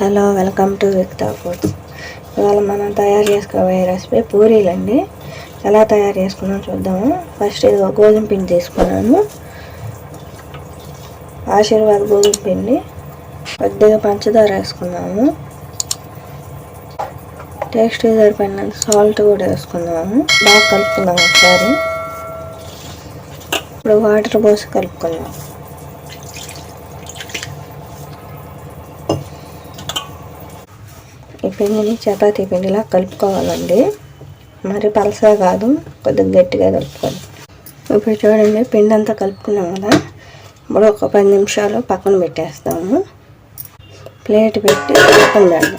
Hello, welcome to Vikitha food. ఇవాళ మనం తయారు చేసుకోబోయే రెసిపీ పూరీలండి. ఎలా తయారు చేసుకున్నాం చూద్దాము. ఫస్ట్ ఇది గోధుమ పిండి తీసుకున్నాను, ఆశీర్వాద్ గోధుమ పిండి. కొద్దిగా పంచదార వేసుకున్నాము, టేస్ట్ సరిపోయినంత సాల్ట్ కూడా వేసుకున్నాము. బాగా కలుపుకున్నాము ఒకసారి. ఇప్పుడు వాటర్ పోసి కలుపుకున్నాం. ఈ పిండిని చపాతీ పిండిలా కలుపుకోవాలండి, మరి పలసగా కాదు, కొద్దిగా గట్టిగా కలుపుకోవాలి. ఇప్పుడు చూడండి, పిండి అంతా కలుపుకున్నాం కదా. ఇప్పుడు ఒక 10 నిమిషాలు పక్కన పెట్టేస్తాము. ప్లేట్ పెట్టి పక్కన పెడదాం.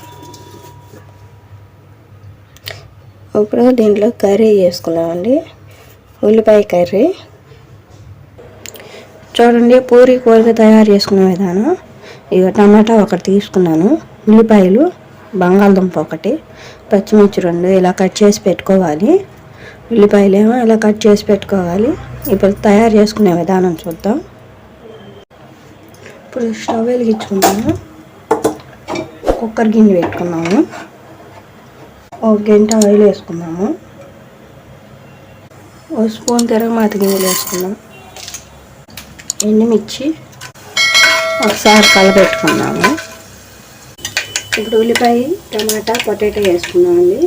ఇప్పుడు దీంట్లో కర్రీ చేసుకున్నామండి, ఉల్లిపాయ కర్రీ. చూడండి, పూరీ కూరగా తయారు చేసుకునే విధానం. ఇక టమాటా ఒకటి తీసుకున్నాను, ఉల్లిపాయలు, బంగాళదుంప ఒకటి, పచ్చిమిర్చి 2 ఇలా కట్ చేసి పెట్టుకోవాలి. ఉల్లిపాయలు ఏమో ఇలా కట్ చేసి పెట్టుకోవాలి. ఇప్పుడు తయారు చేసుకునే విధానం చూద్దాం. ఇప్పుడు స్టవ్ వెలిగించుకున్నాము, కుక్కర్ గిన్నె పెట్టుకున్నాము, 1 గంట ఆయిల్ వేసుకున్నాము, 1 స్పూన్ తిరగమాత గింజలు వేసుకున్నాం, ఎండుమిర్చి ఒకసారి కలపెట్టుకున్నాము. ఇప్పుడు ఉల్లిపాయ, టమాటా, పొటాటో వేసుకున్నామండి.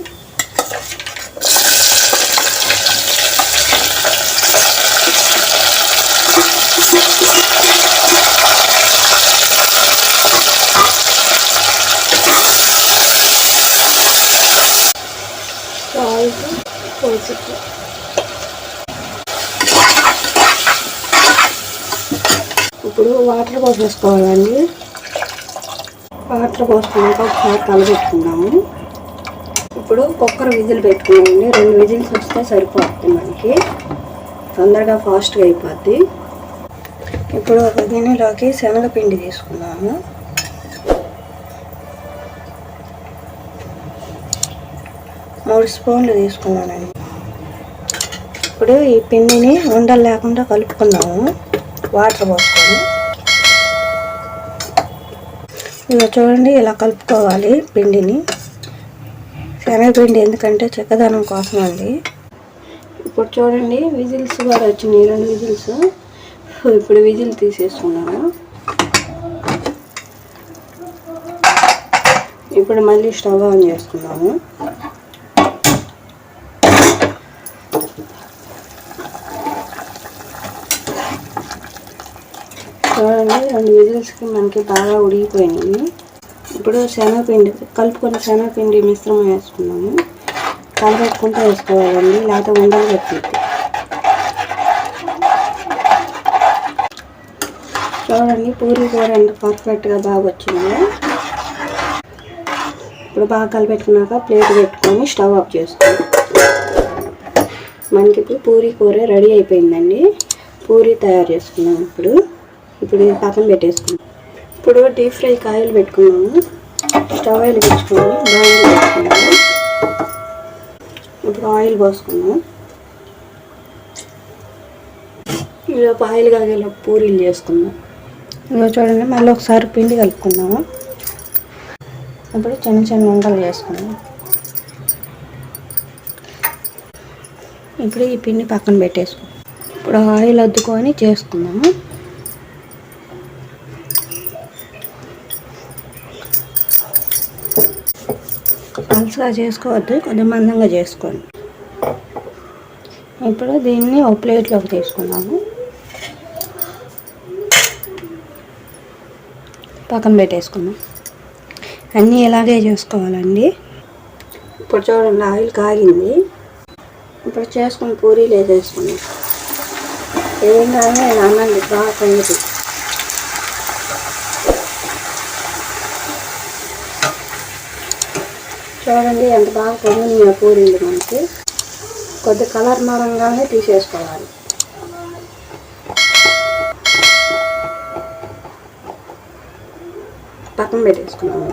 సాల్ట్ పోసి ఇప్పుడు వాటర్ పోసేసుకోవాలండి. వాటర్ పోసుకున్నాక ఒకసారి కలబెట్టుకున్నాము. ఇప్పుడు కుక్కర్ విజిల్ పెట్టుకున్నామండి. 2 విజిల్స్ వస్తే సరిపోతుంది, మనకి తొందరగా ఫాస్ట్గా అయిపోద్ది. ఇప్పుడు ఒక గిన్నెలోకి శనగపిండి తీసుకున్నాము. మూడు స్పూన్లు తీసుకున్నానండి. ఇప్పుడు ఈ పిండిని ఉండలు లేకుండా కలుపుకున్నాము, వాటర్ పోసుకొని. ఇలా చూడండి, ఇలా కలుపుకోవాలి పిండిని. శనగపిండి ఎందుకంటే చిక్కదనం కోసం అండి. ఇప్పుడు చూడండి, విజిల్స్ కూడా వచ్చినాయి, 2 విజిల్స్. ఇప్పుడు విజిల్ తీసేసుకున్నాము. ఇప్పుడు మళ్ళీ స్టవ్ ఆన్ చేసుకున్నాము. చూడండి, 2 విజిల్స్కి మనకి బాగా ఉడికిపోయినాయి. ఇప్పుడు శనగపిండి, కలుపుకున్న శనగపిండి మిశ్రమం వేసుకున్నాము. కలపెట్టుకుంటూ వేసుకోవాలండి, లేకపోతే ఉండలు కట్టిద్ది. చూడండి, పూరీ కూర ఎంత పర్ఫెక్ట్గా బాగా వచ్చింది. ఇప్పుడు బాగా కలిపెట్టుకున్నాక ప్లేట్ పెట్టుకొని స్టవ్ ఆఫ్ చేసుకోండి. మనకి ఇప్పుడు పూరీ కూర రెడీ అయిపోయిందండి. పూరీ తయారు చేసుకున్నాం. ఇప్పుడు ఇది పక్కన పెట్టేసుకున్నాం. ఇప్పుడు డీప్ ఫ్రై ఆయిల్ పెట్టుకున్నాము. స్టవ్ ఆయిల్ పెట్టుకుని బాయిల్ పెట్టుకున్నాము. ఇప్పుడు ఆయిల్ పోసుకున్నాము. ఇలా ఆయిల్ కాగేలా పూరీలు చేసుకున్నాం. ఇలా చూడండి, మళ్ళీ ఒకసారి పిండి కలుపుకున్నాము. ఇప్పుడు చిన్న చిన్న ఉండలు చేసుకున్నాం. ఇప్పుడు ఈ పిండి పక్కన పెట్టేసుకున్నాం. ఇప్పుడు ఆయిల్ అద్దుకొని చేసుకున్నాము. పలుచగా చేసుకోవద్దు, కొద్దిగా మందంగా చేసుకోండి. ఇప్పుడు దీన్ని ఒక ప్లేట్లోకి తీసుకున్నాము, పక్కన పెట్టేసుకున్నాం. అన్నీ ఇలాగే చేసుకోవాలండి. ఇప్పుడు చూడండి, ఆయిల్ కాగింది. ఇప్పుడు చేసుకుని పూరీలు వేసేసుకున్నాం. ఏం కానీ అన్నండి, బాగా కంది. చూడండి, ఎంత బాగా పొందినాయో పూరీలు. మనకి కొద్ది కలర్ మారంగానే తీసేసుకోవాలి. పక్కన పెట్టేసుకున్నాము.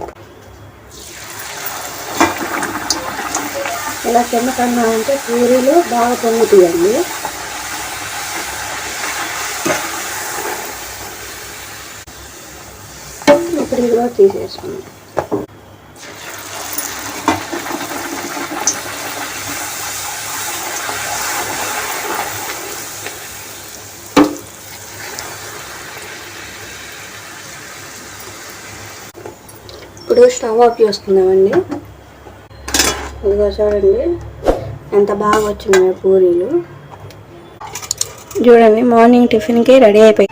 ఇలా కింద కన్నా అంటే పూరీలు బాగా పొంగుతాయండి. ఇప్పుడు ఇదిగో తీసేసుకున్నాం. ఇప్పుడు స్టవ్ ఆఫ్ చేసుకుందామండి. ఇదిగో చూడండి ఎంత బాగా వచ్చినాయో పూరీలు. చూడండి మార్నింగ్ టిఫిన్కి రెడీ అయిపోయి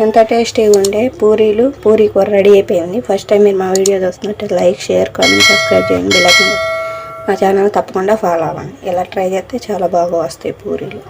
ఎంత టేస్టీగా ఉండే పూరీలు, పూరీ కూర రెడీ అయిపోయింది. ఫస్ట్ టైం మీరు మా వీడియో చూస్తున్నట్టు లైక్, షేర్, కామెంట్, సబ్స్క్రైబ్ చేయండి. మా ఛానల్ తప్పకుండా ఫాలో అవ్వండి. ఇలా ట్రై చేస్తే చాలా బాగా వస్తాయి పూరీలు.